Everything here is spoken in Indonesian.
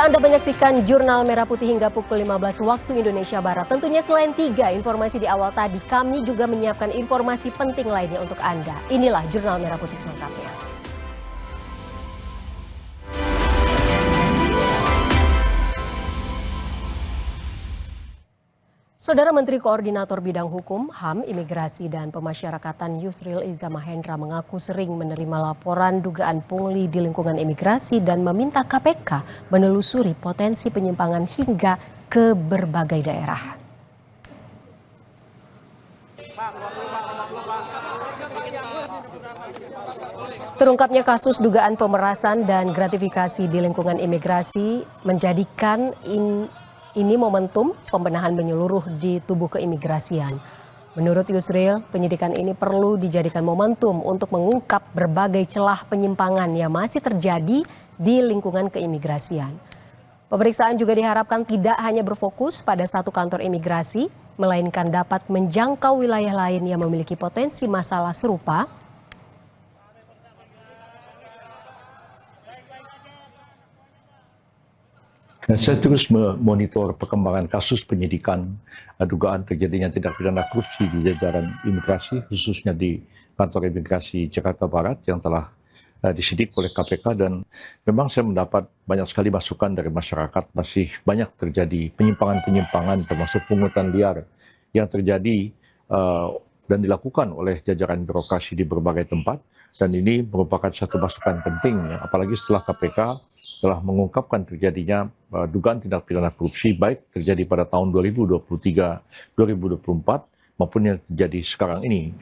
Anda menyaksikan Jurnal Merah Putih hingga pukul 15 waktu Indonesia Barat. Tentunya selain 3 informasi di awal tadi, kami juga menyiapkan informasi penting lainnya untuk Anda. Inilah Jurnal Merah Putih selengkapnya. Saudara Menteri Koordinator Bidang Hukum, HAM, Imigrasi, dan Pemasyarakatan Yusril Iza Mahendra mengaku sering menerima laporan dugaan pungli di lingkungan imigrasi dan meminta KPK menelusuri potensi penyimpangan hingga ke berbagai daerah. Terungkapnya kasus dugaan pemerasan dan gratifikasi di lingkungan imigrasi menjadikan ini momentum pembenahan menyeluruh di tubuh keimigrasian. Menurut Yusril, penyidikan ini perlu dijadikan momentum untuk mengungkap berbagai celah penyimpangan yang masih terjadi di lingkungan keimigrasian. Pemeriksaan juga diharapkan tidak hanya berfokus pada satu kantor imigrasi, melainkan dapat menjangkau wilayah lain yang memiliki potensi masalah serupa. Saya terus memonitor perkembangan kasus penyidikan dugaan terjadinya tindak pidana korupsi di jajaran imigrasi, khususnya di kantor imigrasi Jakarta Barat yang telah disidik oleh KPK, dan memang saya mendapat banyak sekali masukan dari masyarakat. Masih banyak terjadi penyimpangan-penyimpangan termasuk pungutan liar yang terjadi dan dilakukan oleh jajaran birokrasi di berbagai tempat, dan ini merupakan satu masukan penting, apalagi setelah KPK telah mengungkapkan terjadinya dugaan tindak pidana korupsi baik terjadi pada tahun 2023-2024 maupun yang terjadi sekarang ini.